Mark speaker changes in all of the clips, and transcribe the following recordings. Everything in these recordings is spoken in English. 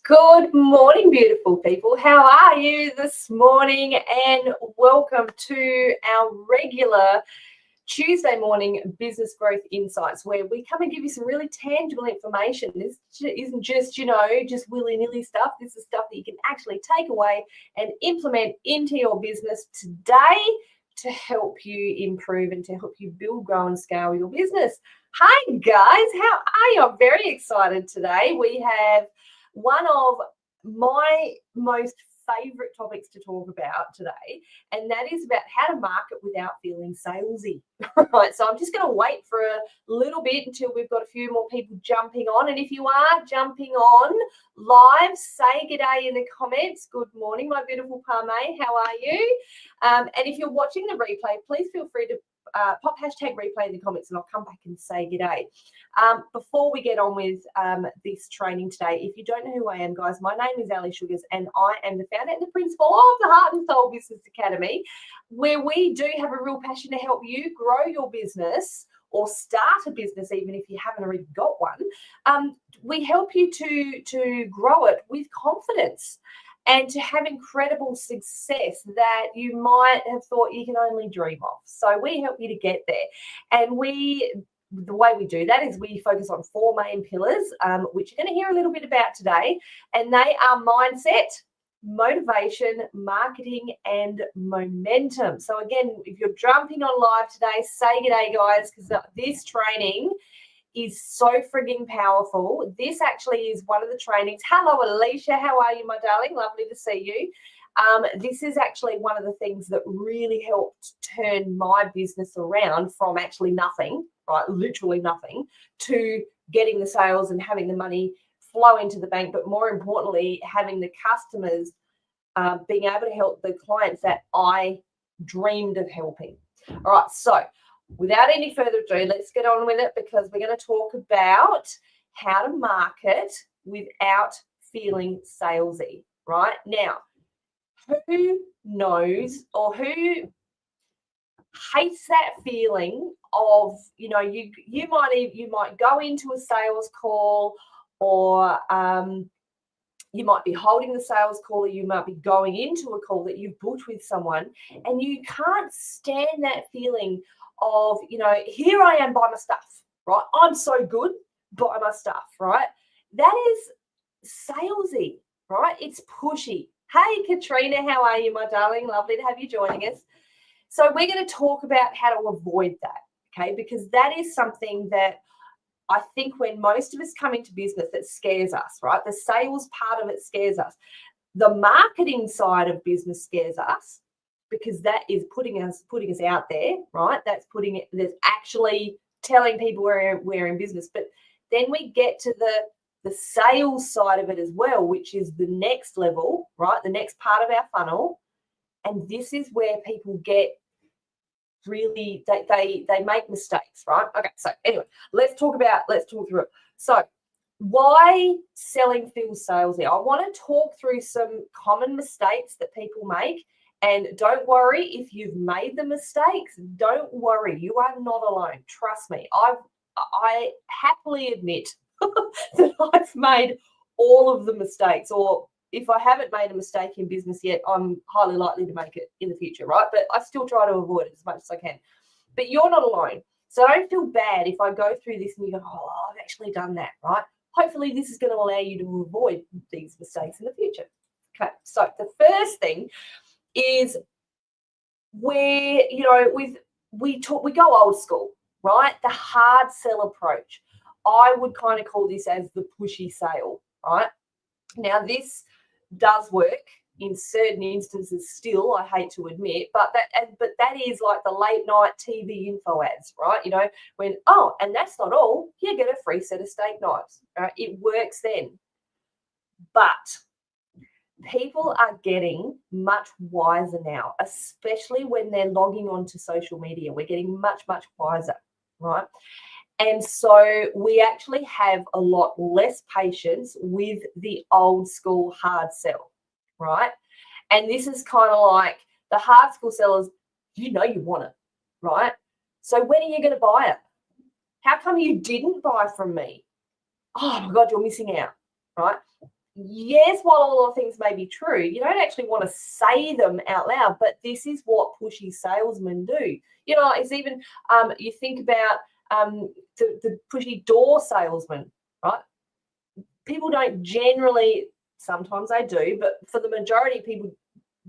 Speaker 1: Good morning, beautiful people. How are you this morning? And welcome to our regular Tuesday morning business growth insights, where we come and give you some really tangible information. This isn't just, just willy-nilly stuff. This is stuff that you can actually take away and implement into your business today to help you improve and to help you build, grow, and scale your business. Hi, guys. How are you? I'm very excited today. We have one of my most favorite topics to talk about today, and that is about how to market without feeling salesy. Right, so I'm just going to wait for a little bit until we've got a few more people jumping on. And if you are jumping on live, say good day in the comments. Good morning, my beautiful Parme. How are you? And if you're watching the replay, please feel free to pop hashtag replay in the comments, and I'll come back and say good day. Before we get on with this training today, if you don't know who I am, guys, my name is Ali Sugars, and I am the founder and the principal of the Heart and Soul Business Academy, where we do have a real passion to help you grow your business or start a business, even if you haven't already got one. We help you to grow it with confidence and to have incredible success that you might have thought you can only dream of. So we help you to get there. And the way we do that is we focus on four main pillars, which you're going to hear a little bit about today. And they are mindset, motivation, marketing, and momentum. So again, if you're jumping on live today, say good day, guys, because this training is so frigging powerful. This actually is one of the trainings. Hello, Alicia. How are you, my darling? Lovely to see you. This is actually one of the things that really helped turn my business around from actually nothing, right, literally nothing, to getting the sales and having the money flow into the bank, but more importantly, having the customers being able to help the clients that I dreamed of helping. All right, so without any further ado, let's get on with it, because we're going to talk about how to market without feeling salesy, right? Now, who knows or who hates that feeling of, you might go into a sales call, or you might be holding the sales call, or you might be going into a call that you've booked with someone, and you can't stand that feeling of, here I am, buy my stuff, right? I'm so good, buy my stuff, right? That is salesy, right? It's pushy. Hey, Katrina, how are you, my darling? Lovely to have you joining us. So we're going to talk about how to avoid that, okay? Because that is something that I think when most of us come into business, it scares us, right? The sales part of it scares us. The marketing side of business scares us, because that is putting us out there, right? That's actually telling people we're in business. But then we get to the sales side of it as well, which is the next level, right? The next part of our funnel. And this is where people get really, they make mistakes, right? Okay, so anyway, let's talk through it. So why selling feels salesy? I want to talk through some common mistakes that people make. And don't worry if you've made the mistakes. Don't worry, you are not alone. Trust me. I happily admit that I've made all of the mistakes, or if I haven't made a mistake in business yet, I'm highly likely to make it in the future, right? But I still try to avoid it as much as I can. But you're not alone. So don't feel bad if I go through this and you go, oh, I've actually done that, right? Hopefully this is going to allow you to avoid these mistakes in the future. Okay, so the first thing is where, we go old school, right? The hard sell approach. I would kind of call this as the pushy sale, right? Now, this does work in certain instances still, I hate to admit, but that is like the late night TV info ads, right? When, oh, and that's not all, you get a free set of steak knives, right? It works then. But people are getting much wiser now, especially when they're logging onto social media. We're getting much, much wiser, right? And so we actually have a lot less patience with the old school hard sell, right? And this is kind of like the hard school sellers, you want it, right? So when are you going to buy it? How come you didn't buy from me? Oh my God, you're missing out, right? yes, while all of things may be true, you don't actually want to say them out loud, but this is what pushy salesmen do. You know, it's even, you think about the pushy door salesman, right? People don't generally, sometimes they do, but for the majority, people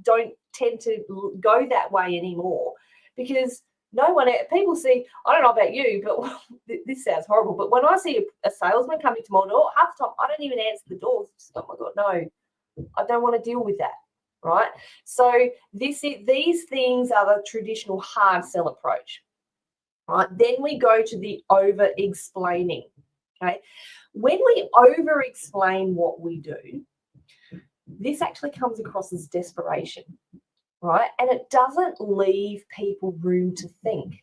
Speaker 1: don't tend to go that way anymore, because no one, people see, I don't know about you, but this sounds horrible, but when I see a salesman coming to my door, half the time I don't even answer the door. Just, oh my God, no, I don't want to deal with that, right? So these things are the traditional hard sell approach, right? Then we go to the over-explaining, okay? When we over-explain what we do, this actually comes across as desperation, right? And it doesn't leave people room to think,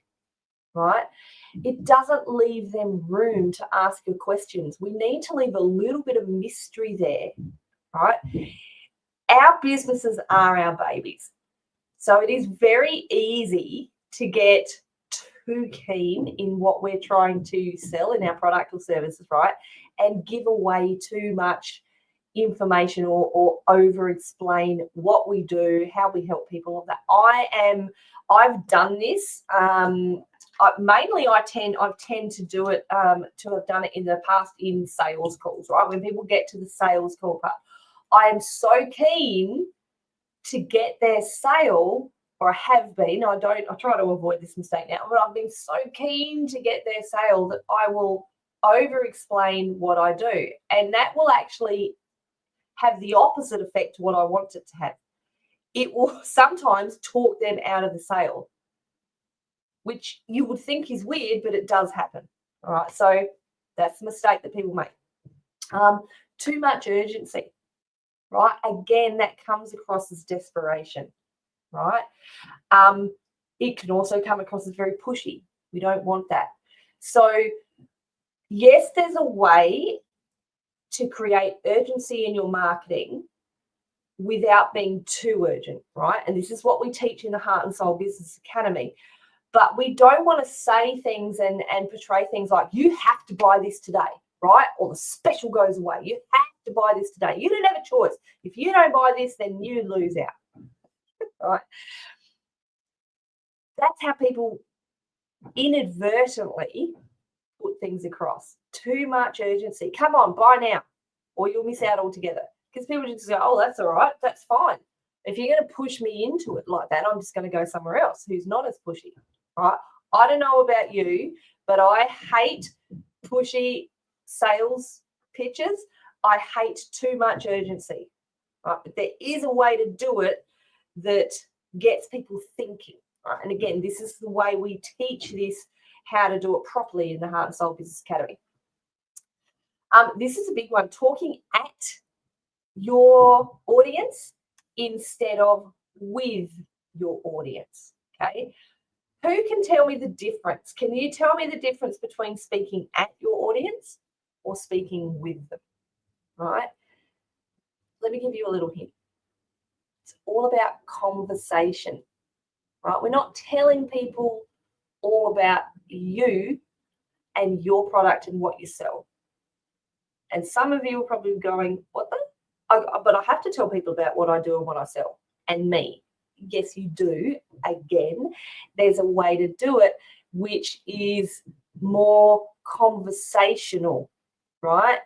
Speaker 1: right? It doesn't leave them room to ask you questions. We need to leave a little bit of mystery there, right? Our businesses are our babies. So it is very easy to get too keen in what we're trying to sell in our product or services, right? And give away too much information or over explain what we do, how we help people, all that. I've done this. Mainly I tend to do it, to have done it in the past in sales calls, right? When people get to the sales call part, I am so keen to get their sale, or I have been, I try to avoid this mistake now, but I've been so keen to get their sale that I will over explain what I do. And that will actually have the opposite effect to what I want it to have. It will sometimes talk them out of the sale, which you would think is weird, but it does happen. All right, so that's the mistake that people make. Too much urgency, right? Again, that comes across as desperation, right? It can also come across as very pushy. We don't want that. So yes, there's a way to create urgency in your marketing without being too urgent, right? And this is what we teach in the Heart and Soul Business Academy. But we don't want to say things and portray things like, you have to buy this today, right? Or the special goes away. You have to buy this today. You don't have a choice. If you don't buy this, then you lose out, right? That's how people inadvertently put things across. Too much urgency. Come on, buy now, or you'll miss out altogether. Because people just go, oh, that's all right, that's fine. If you're going to push me into it like that, I'm just going to go somewhere else who's not as pushy, right? I don't know about you, but I hate pushy sales pitches. I hate too much urgency, right? But there is a way to do it that gets people thinking, right? And again, this is the way we teach this, how to do it properly in the Heart and Soul Business Academy. This is a big one, talking at your audience instead of with your audience, okay? Who can tell me the difference? Can you tell me the difference between speaking at your audience or speaking with them, right? Let me give you a little hint. It's all about conversation, right? We're not telling people all about you and your product and what you sell. And some of you are probably going, what the? But I have to tell people about what I do and what I sell and me. Yes, you do. Again, there's a way to do it which is more conversational, right?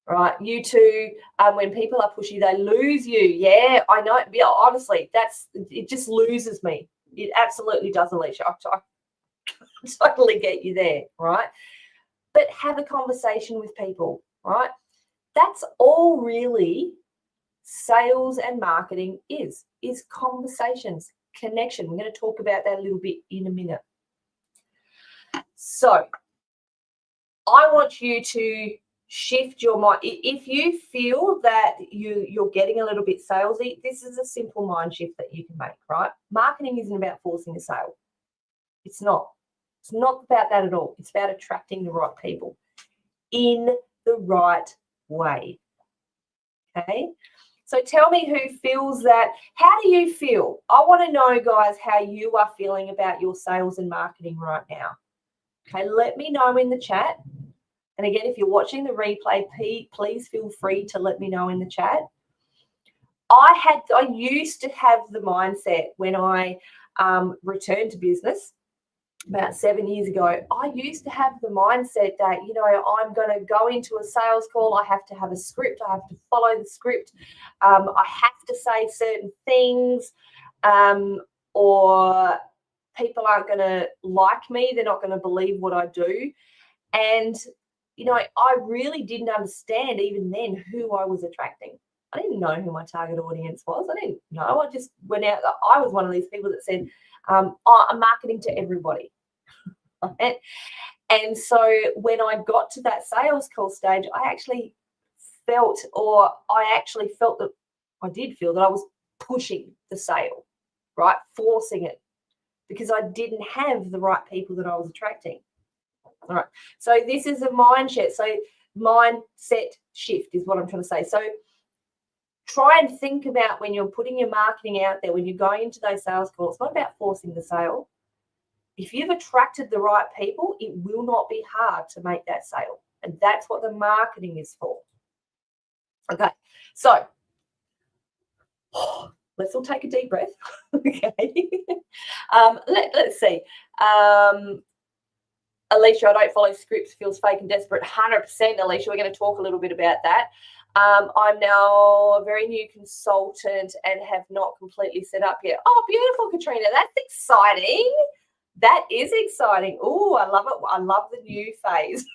Speaker 1: Right. You two, when people are pushy, they lose you. Yeah, I know. Yeah, honestly, it just loses me. It absolutely does, Alicia. I totally get you there, right? But have a conversation with people, right? That's all really sales and marketing is conversations, connection. We're going to talk about that a little bit in a minute. So I want you to shift your mind. If you feel that you're getting a little bit salesy, this is a simple mind shift that you can make, right? Marketing isn't about forcing a sale. It's not. It's not about that at all. It's about attracting the right people in the right way. Okay? So tell me who feels that. How do you feel? I want to know, guys, how you are feeling about your sales and marketing right now. Okay, let me know in the chat. And again, if you're watching the replay, please feel free to let me know in the chat. I used to have the mindset when I returned to business about 7 years ago. I used to have the mindset that, you know, I'm going to go into a sales call. I have to have a script. I have to follow the script. I have to say certain things, or people aren't going to like me. They're not going to believe what I do. And, you know, I really didn't understand even then who I was attracting. I didn't know who my target audience was. I didn't know. I just went out. I was one of these people that said, I'm marketing to everybody. Right? And so when I got to that sales call stage, I actually felt that I did feel that I was pushing the sale, right? Forcing it, because I didn't have the right people that I was attracting. All right. So this is a mindset. So mindset shift is what I'm trying to say. So try and think about when you're putting your marketing out there, when you're going into those sales calls, it's not about forcing the sale. If you've attracted the right people, it will not be hard to make that sale. And that's what the marketing is for. Okay. So let's all take a deep breath. Okay. Let's see. Alicia, I don't follow scripts, feels fake and desperate. 100%, Alicia. We're going to talk a little bit about that. I'm now a very new consultant and have not completely set up yet. Oh, beautiful, Katrina. That's exciting. That is exciting. Oh, I love it. I love the new phase.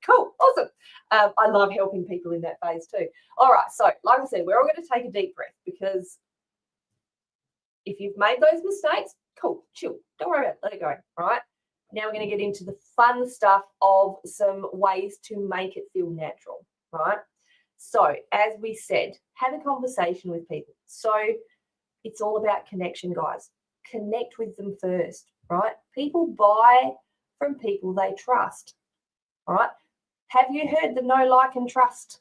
Speaker 1: Cool. Awesome. I love helping people in that phase too. All right. So, like I said, we're all going to take a deep breath, because if you've made those mistakes, cool, chill. Don't worry about it. Let it go. All right. Now we're going to get into the fun stuff of some ways to make it feel natural. Right. So, as we said, have a conversation with people. So, it's all about connection, guys. Connect with them first, right? People buy from people they trust, right? Have you heard the know, like, and trust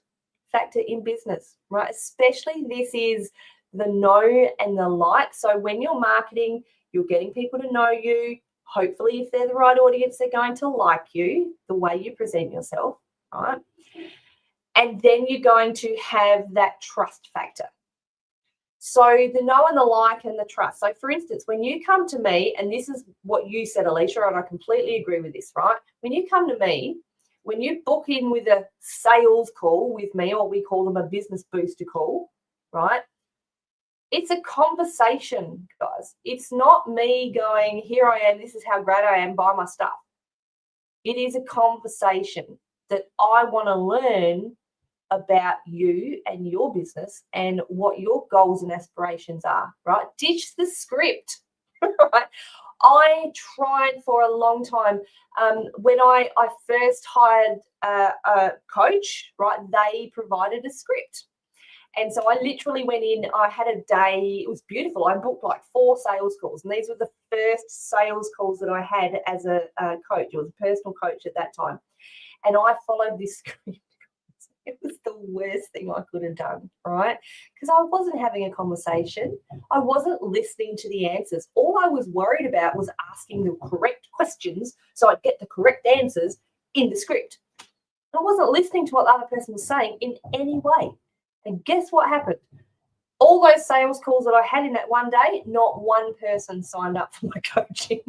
Speaker 1: factor in business, right? Especially this is the know and the like. So when you're marketing, you're getting people to know you. Hopefully, if they're the right audience, they're going to like you, the way you present yourself, right? And then you're going to have that trust factor. So the know and the like and the trust. So for instance, when you come to me, and this is what you said, Alicia, and I completely agree with this, right? When you come to me, when you book in with a sales call with me, or we call them a business booster call, right? It's a conversation, guys. It's not me going, here I am, this is how great I am, buy my stuff. It is a conversation that I want to learn about you and your business and what your goals and aspirations are, right? Ditch the script, right? I tried for a long time. When I first hired a coach, right, they provided a script. And so I literally went in, I had a day, it was beautiful. I booked like 4 sales calls, and these were the first sales calls that I had as a coach. It was a personal coach at that time. And I followed this script. It was the worst thing I could have done, right? Because I wasn't having a conversation. I wasn't listening to the answers. All I was worried about was asking the correct questions so I'd get the correct answers in the script. I wasn't listening to what the other person was saying in any way. And guess what happened? All those sales calls that I had in that one day, not one person signed up for my coaching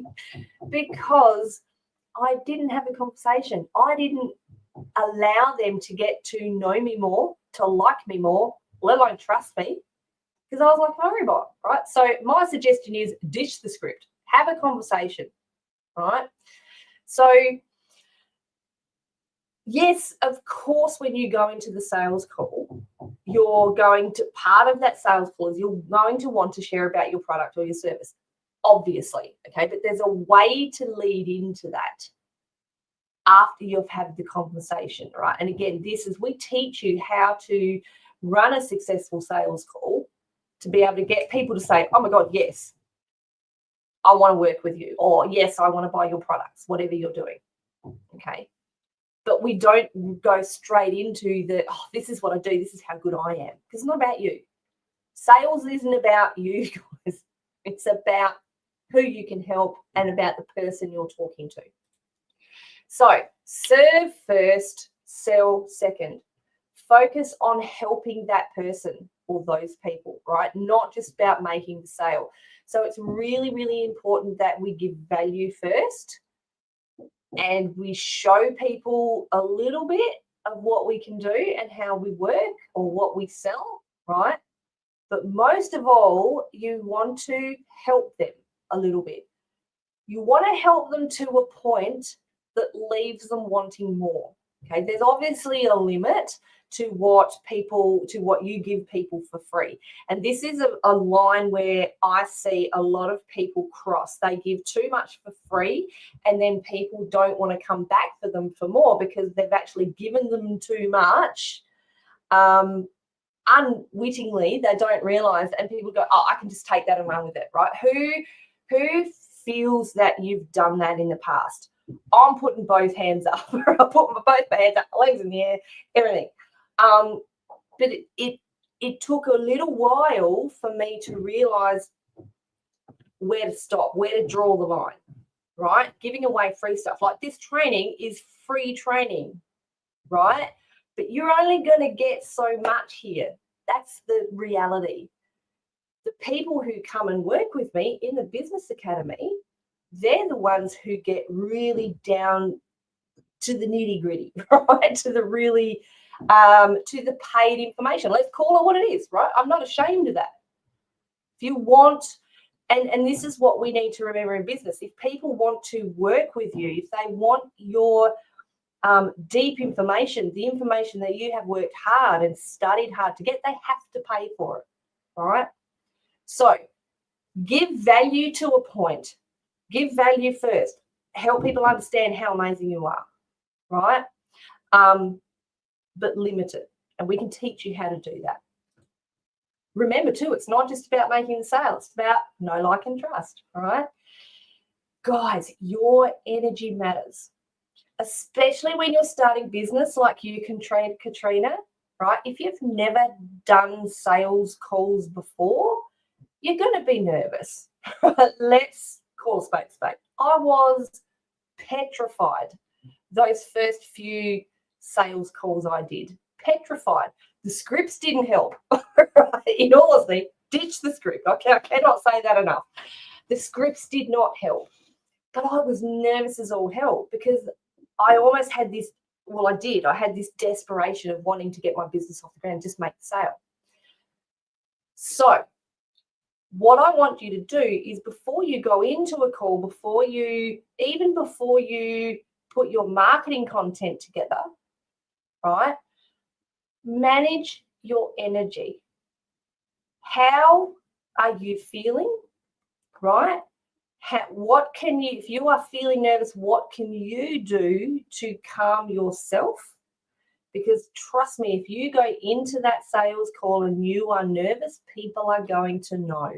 Speaker 1: because I didn't have a conversation. I didn't allow them to get to know me more, to like me more, let alone trust me, because I was like a robot, right? So my suggestion is ditch the script, have a conversation, right? So yes, of course, when you go into the sales call, you're going to, part of that sales call is you're going to want to share about your product or your service, obviously, okay? But there's a way to lead into that after you've had the conversation, right? And again, we teach you how to run a successful sales call to be able to get people to say, oh my God, yes, I want to work with you, or yes, I want to buy your products, whatever you're doing, okay? But we don't go straight into this is what I do, this is how good I am, because it's not about you. Sales isn't about you, guys. It's about who you can help and about the person you're talking to. So Serve first, sell second. Focus on helping that person or those people, right? Not just about making the sale. So it's really, really important that we give value first and we show people a little bit of what we can do and how we work or what we sell, right? But most of all, you want to help them a little bit. You want to help them to a point that leaves them wanting more. Okay, there's obviously a limit to what you give people for free. And this is a line where I see a lot of people cross. They give too much for free and then people don't want to come back for them for more because they've actually given them too much. Unwittingly, they don't realize, and people go, oh, I can just take that and run with it, right? Who feels that you've done that in the past? I'm putting both hands up. I put both my hands up, legs in the air, everything. But it took a little while for me to realize where to stop, where to draw the line, right? Giving away free stuff. Like this training is free training, right? But you're only going to get so much here. That's the reality. The people who come and work with me in the Business Academy, they're the ones who get really down to the nitty gritty, right? To the really, to the paid information. Let's call it what it is, right? I'm not ashamed of that. If you want, and this is what we need to remember in business, if people want to work with you, if they want your deep information, the information that you have worked hard and studied hard to get, they have to pay for it, all right? So give value to a point. Give value first. Help people understand how amazing you are, right? But limit it. And we can teach you how to do that. Remember, too, it's not just about making the sale. It's about know, like, and trust, all right? Guys, your energy matters, especially when you're starting business like you can train Katrina, right? If you've never done sales calls before, you're going to be nervous. Let's call spade a spade. I was petrified those first few sales calls I did. Petrified. The scripts didn't help. In all honesty, ditch the script. I cannot say that enough. The scripts did not help. But I was nervous as all hell because I almost had this, I had this desperation of wanting to get my business off the ground, just make the sale. So what I want you to do is before you go into a call, before you put your marketing content together, right, manage your energy. How are you feeling, right? If you are feeling nervous, what can you do to calm yourself? Because trust me, if you go into that sales call and you are nervous, people are going to know,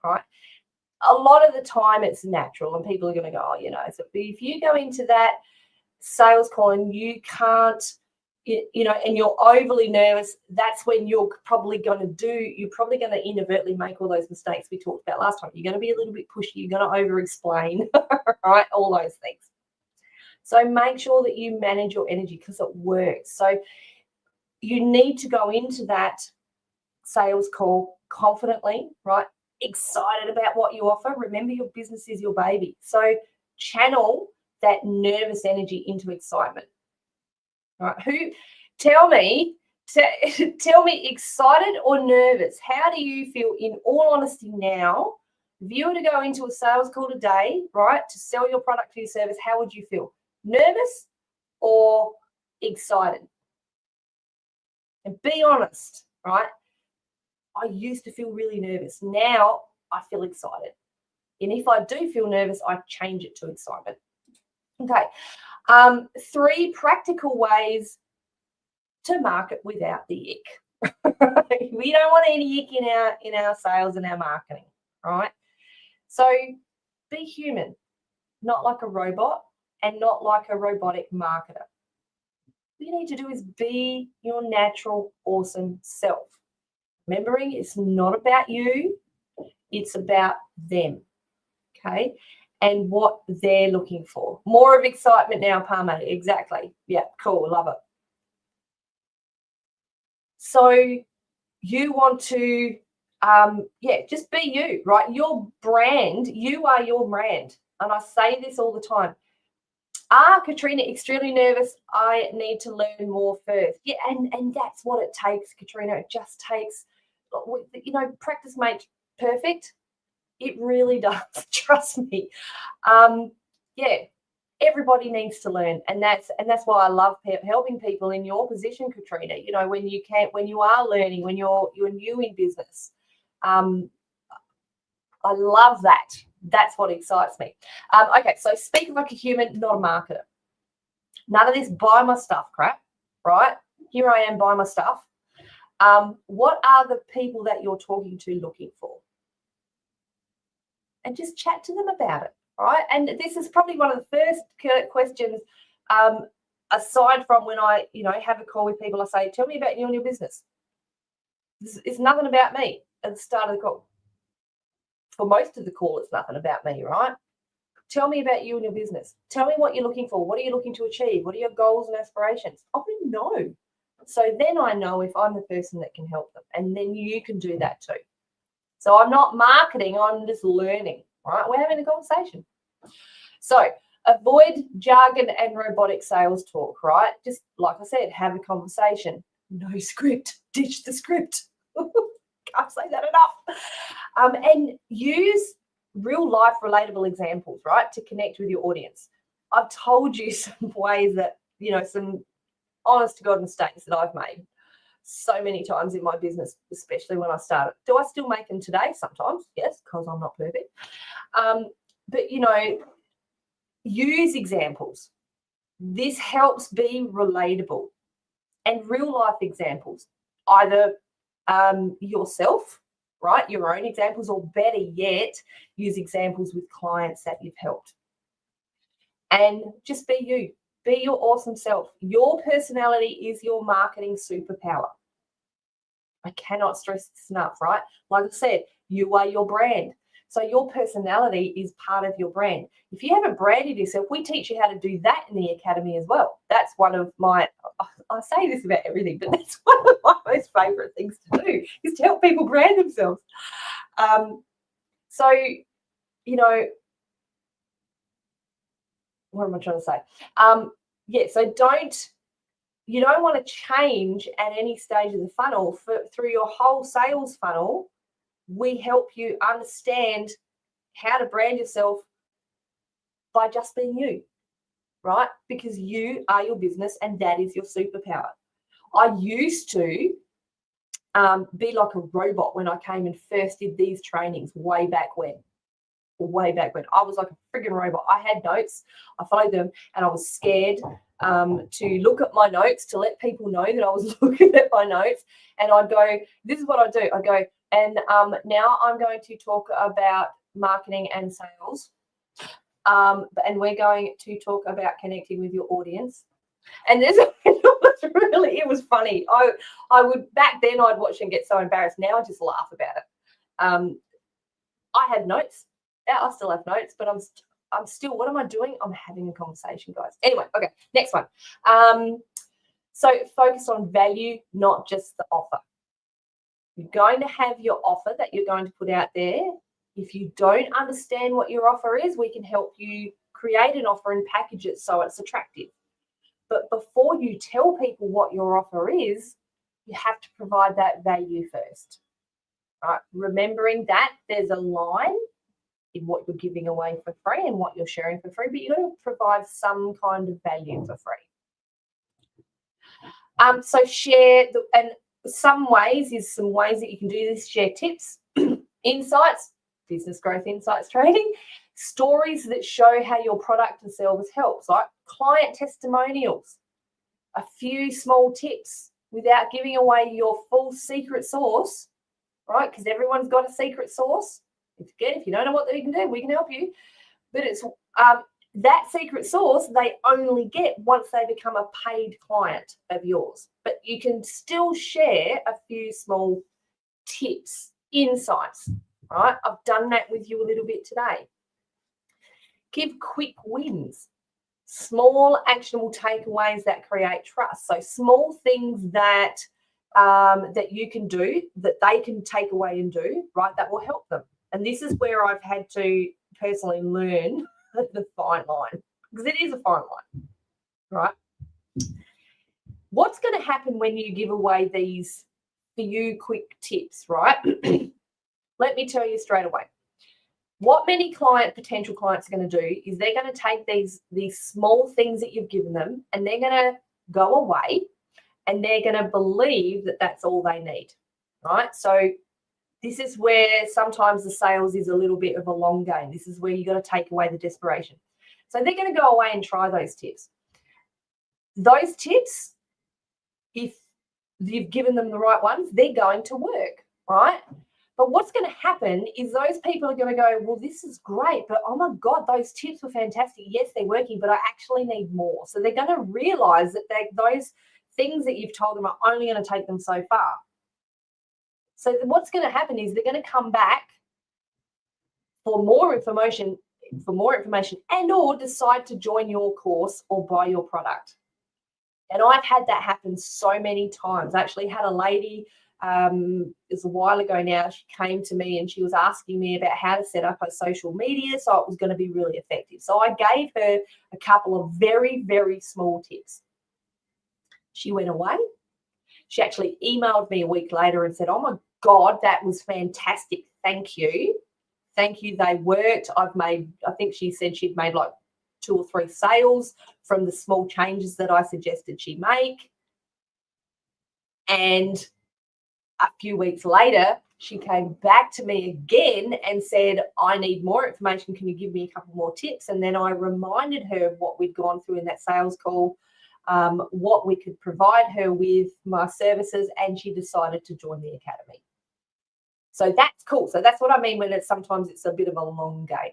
Speaker 1: right? A lot of the time it's natural and people are going to go, so if you go into that sales call and you can't, and you're overly nervous, that's when you're probably going to inadvertently make all those mistakes we talked about last time. You're going to be a little bit pushy. You're going to over-explain, right? All those things. So make sure that you manage your energy because it works. So you need to go into that sales call confidently, right? Excited about what you offer. Remember, your business is your baby. So channel that nervous energy into excitement. Right? Tell me, excited or nervous? How do you feel in all honesty now? If you were to go into a sales call today, right, to sell your product or your service, how would you feel? Nervous or excited? And be honest, right? I used to feel really nervous. Now I feel excited. And if I do feel nervous, I change it to excitement. Okay. 3 practical ways to market without the ick. We don't want any ick in our sales and our marketing, right? So be human, not like a robot and not like a robotic marketer. What you need to do is be your natural, awesome self. Remembering it's not about you, it's about them, okay? and what they're looking for. More of excitement now, Parma. Exactly. Yeah, cool. Love it. So you want to, just be you, right? Your brand, you are your brand. And I say this all the time. Katrina, extremely nervous. I need to learn more first. Yeah, and that's what it takes, Katrina. It just takes, practice makes perfect. It really does. Trust me. Everybody needs to learn, and that's why I love helping people in your position, Katrina. When you are learning, when you're new in business. I love that. That's what excites me. Okay, so speak like a human, not a marketer. None of this buy my stuff crap, right? Here I am, buy my stuff. What are the people that you're talking to looking for? And just chat to them about it, right? And this is probably one of the first questions, aside from when I, have a call with people, I say, tell me about you and your business. It's nothing about me at the start of the call. For most of the call, it's nothing about me, right? Tell me about you and your business. Tell me what you're looking for. What are you looking to achieve? What are your goals and aspirations? I want to know. So then I know if I'm the person that can help them. And then you can do that too. So I'm not marketing, I'm just learning, right? We're having a conversation. So avoid jargon and robotic sales talk, right? Just like I said, have a conversation. No script. Ditch the script. Can't say that enough. And use real life relatable examples, right, to connect with your audience. I've told you some ways that, some honest to God mistakes that I've made so many times in my business, especially when I started. Do I still make them today? Sometimes, yes, because I'm not perfect. But, use examples. This helps be relatable, and real life examples, either yourself, right, your own examples, or better yet, use examples with clients that you've helped. And just be you. Be your awesome self. Your personality is your marketing superpower. I cannot stress this enough, right? Like I said, you are your brand. So your personality is part of your brand. If you haven't branded yourself, we teach you how to do that in the academy as well. That's one of my, I say this about everything, but that's one of my most favorite things to do, is to help people brand themselves. So, what am I trying to say? So you don't want to change at any stage of the funnel. Through your whole sales funnel, we help you understand how to brand yourself by just being you, right? Because you are your business and that is your superpower. I used to be like a robot when I came and first did these trainings way back when. I was like a friggin' robot. I had notes, I followed them, and I was scared to look at my notes, to let people know that I was looking at my notes. And I'd go, this is what I do. I go, and now I'm going to talk about marketing and sales. And we're going to talk about connecting with your audience. And it was funny. I would, back then I'd watch and get so embarrassed. Now I just laugh about it. I had notes. Yeah, I still have notes, but I'm still, what am I doing? I'm having a conversation, guys. Anyway, okay, next one. So focus on value, not just the offer. You're going to have your offer that you're going to put out there. If you don't understand what your offer is, we can help you create an offer and package it so it's attractive. But before you tell people what your offer is, you have to provide that value first. Right? Remembering that there's a line in what you're giving away for free and what you're sharing for free, but you've got to provide some kind of value for free. So share, and some ways that you can do this: share tips, insights, business growth insights training, stories that show how your product and service helps, like client testimonials, a few small tips without giving away your full secret sauce, right? Because everyone's got a secret sauce. If you don't know what they can do, we can help you. But it's that secret sauce they only get once they become a paid client of yours. But you can still share a few small tips, insights, right? I've done that with you a little bit today. Give quick wins. Small actionable takeaways that create trust. So small things that that you can do, that they can take away and do, right, that will help them. And this is where I've had to personally learn the fine line, because it is a fine line, right? What's going to happen when you give away these few quick tips, right? Let me tell you straight away. What many potential clients are going to do is they're going to take these small things that you've given them, and they're going to go away and they're going to believe that that's all they need, right? So this is where sometimes the sales is a little bit of a long game. This is where you got to take away the desperation. So they're going to go away and try those tips. Those tips, if you've given them the right ones, they're going to work, right? But what's going to happen is those people are going to go, well, this is great, but oh my God, those tips were fantastic. Yes, they're working, but I actually need more. So they're going to realize that those things that you've told them are only going to take them so far. So what's going to happen is they're going to come back for more information and or decide to join your course or buy your product. And I've had that happen so many times. I actually had a lady, it was a while ago now, she came to me and she was asking me about how to set up her social media so it was going to be really effective. So I gave her a couple of very, very small tips. She went away. She actually emailed me a week later and said, oh my God, that was fantastic. Thank you. Thank you. They worked. I think she said she'd made like 2 or 3 sales from the small changes that I suggested she make. And a few weeks later, she came back to me again and said, I need more information. Can you give me a couple more tips? And then I reminded her of what we'd gone through in that sales call, what we could provide her with, my services, and she decided to join the academy. So that's cool. So that's what I mean when sometimes it's a bit of a long game.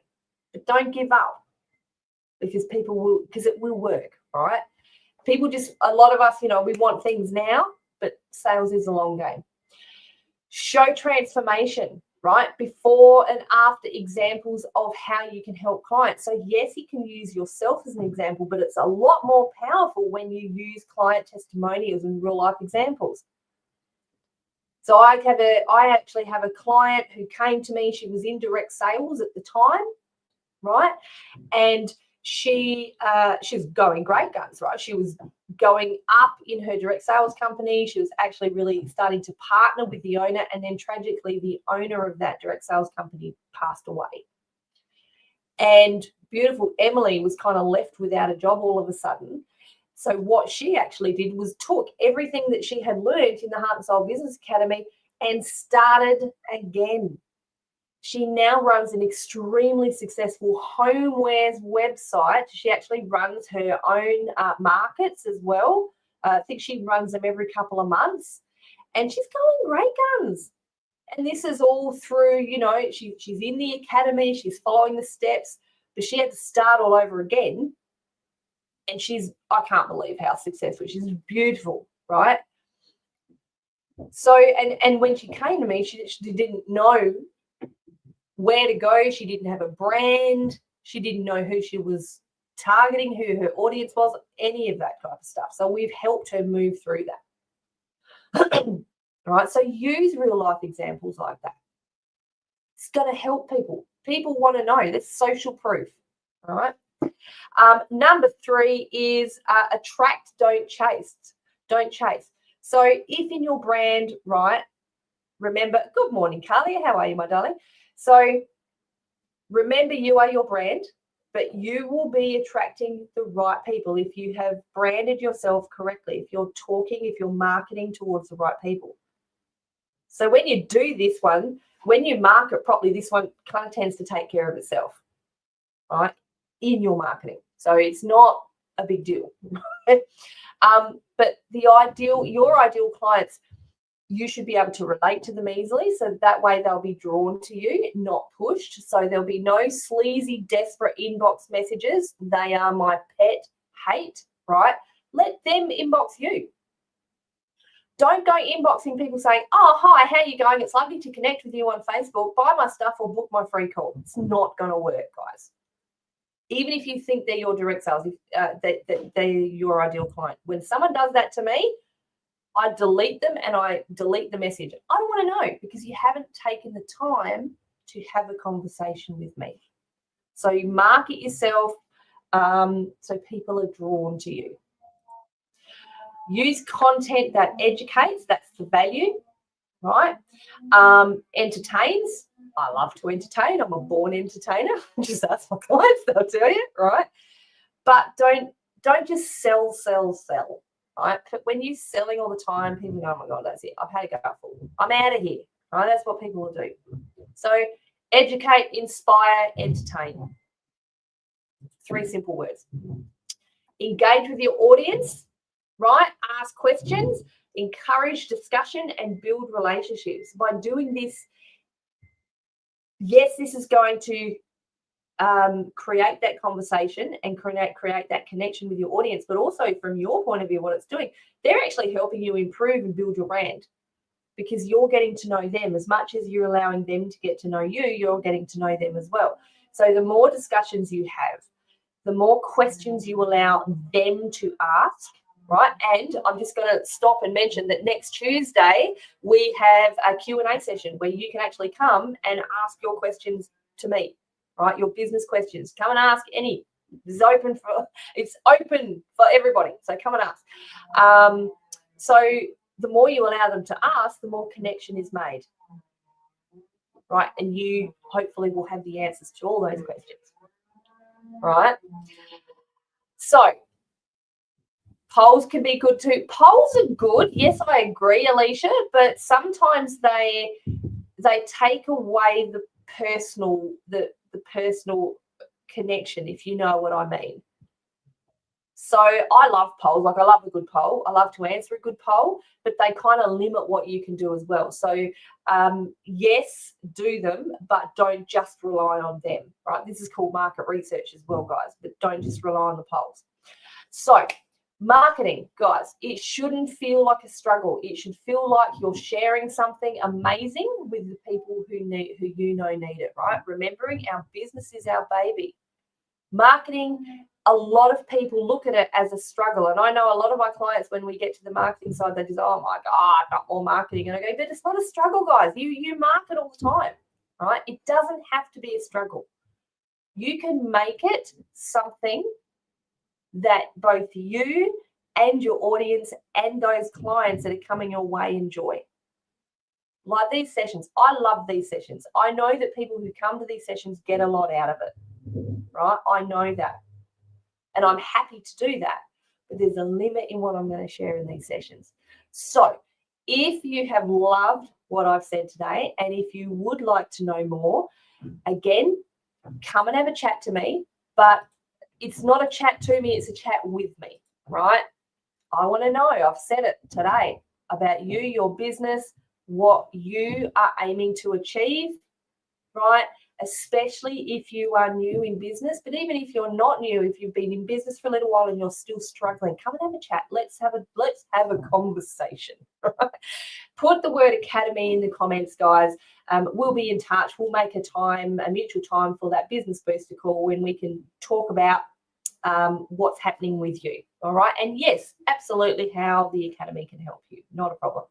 Speaker 1: But don't give up, because it will work, right? People a lot of us, we want things now, but sales is a long game. Show transformation, right? Before and after examples of how you can help clients. So yes, you can use yourself as an example, but it's a lot more powerful when you use client testimonials and real life examples. So I actually have a client who came to me. She was in direct sales at the time, right? And she was going great guns, right? She was going up in her direct sales company. She was actually really starting to partner with the owner, and then tragically the owner of that direct sales company passed away. And beautiful Emily was kind of left without a job all of a sudden. So what she actually did was took everything that she had learned in the Heart and Soul Business Academy and started again. She now runs an extremely successful homewares website. She actually runs her own markets as well. I think she runs them every couple of months, and she's going great guns. And this is all through, she's in the academy, she's following the steps, but she had to start all over again. And I can't believe how successful. She's beautiful, right? So, and when she came to me, she didn't know where to go. She didn't have a brand. She didn't know who she was targeting, who her audience was, any of that type of stuff. So we've helped her move through that. Right? So use real life examples like that. It's going to help people. People want to know. That's social proof. All right. Number 3 is attract, don't chase. Don't chase. So if in your brand, right, remember, good morning, Carly. How are you, my darling? So remember, you are your brand, but you will be attracting the right people if you have branded yourself correctly, if you're marketing towards the right people. So when you do this one, when you market properly, this one kind of tends to take care of itself, right, in your marketing. So it's not a big deal. But your ideal clients, you should be able to relate to them easily. So that way they'll be drawn to you, not pushed. So there'll be no sleazy, desperate inbox messages. They are my pet hate, right? Let them inbox you. Don't go inboxing people saying, oh, hi, how are you going? It's lovely to connect with you on Facebook. Buy my stuff or book my free call. It's not going to work, guys. even if you think they're your direct sales, that they're your ideal client. When someone does that to me, I delete them and I delete the message. I don't want to know because you haven't taken the time to have a conversation with me. So you market yourself so people are drawn to you. Use content that educates, that's the value, right? Entertains. I love to entertain. I'm a born entertainer. Just ask my clients, they'll tell you, right? But don't just sell, right? But when you're selling all the time, people go, oh my God, that's it. I've had a gutful. I'm out of here, right? That's what people will do. So educate, inspire, entertain. 3 simple words. Engage with your audience, right? Ask questions, encourage discussion, and build relationships. By doing this, yes, this is going to create that conversation and create that connection with your audience, but also from your point of view, what it's doing, they're actually helping you improve and build your brand because you're getting to know them as much as you're allowing them to get to know you, you're getting to know them as well. So the more discussions you have, the more questions you allow them to ask, right? And I'm just going to stop and mention that next Tuesday, we have a Q&A session where you can actually come and ask your questions to me, right? Your business questions. Come and ask any. It's open for everybody. So come and ask. So the more you allow them to ask, the more connection is made, right? And you hopefully will have the answers to all those questions. Right. So polls can be good too. Polls are good. Yes, I agree, Alicia, but sometimes they take away the personal connection, if you know what I mean. So I love polls. Like I love a good poll. I love to answer a good poll, but they kind of limit what you can do as well. So yes, do them, but don't just rely on them, right? This is called market research as well, guys, but don't just rely on the polls. So marketing, guys, it shouldn't feel like a struggle. It should feel like you're sharing something amazing with the people who need it, right? Remembering our business is our baby. Marketing, a lot of people look at it as a struggle. And I know a lot of my clients, when we get to the marketing side, they just, oh my God, not more marketing. And I go, but it's not a struggle, guys. You market all the time, right? It doesn't have to be a struggle. You can make it something that both you and your audience and those clients that are coming your way enjoy. Like these sessions, I love these sessions. I know that people who come to these sessions get a lot out of it, right? I know that. And I'm happy to do that. But there's a limit in what I'm going to share in these sessions. So if you have loved what I've said today, and if you would like to know more, again, come and have a chat to me. But it's not a chat to me, it's a chat with me, right? I want to know, I've said it today, about you, your business, what you are aiming to achieve, right? Especially if you are new in business, but even if you're not new, if you've been in business for a little while and you're still struggling, come and have a chat. Let's have a conversation. Right? Put the word academy in the comments, guys. We'll be in touch. We'll make a mutual time for that business booster call when we can talk about what's happening with you. All right. And yes, absolutely how the academy can help you. Not a problem.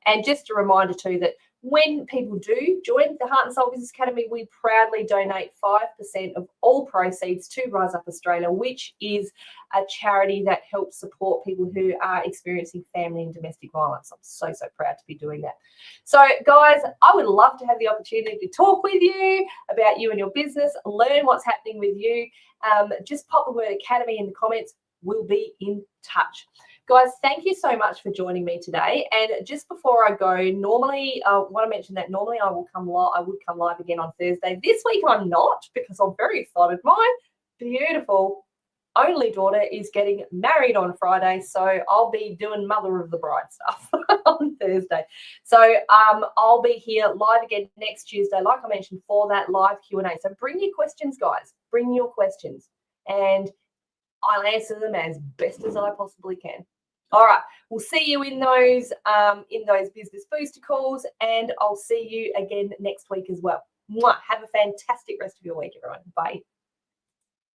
Speaker 1: And just a reminder too that when people do join the Heart and Soul Business Academy, we proudly donate 5% of all proceeds to Rise Up Australia, which is a charity that helps support people who are experiencing family and domestic violence. I'm so proud to be doing that. So, guys, I would love to have the opportunity to talk with you about you and your business, learn what's happening with you. Just pop the word academy in the comments. We'll be in touch. Guys, thank you so much for joining me today. And just before I go, normally, I want to mention that normally I would come live again on Thursday. This week I'm not, because I'm very excited. My beautiful only daughter is getting married on Friday, so I'll be doing mother of the bride stuff on Thursday. So I'll be here live again next Tuesday, like I mentioned, for that live Q&A. So bring your questions, guys. Bring your questions, and I'll answer them as best as I possibly can. All right, we'll see you in those business booster calls, and I'll see you again next week as well. Mwah. Have a fantastic rest of your week, everyone. Bye.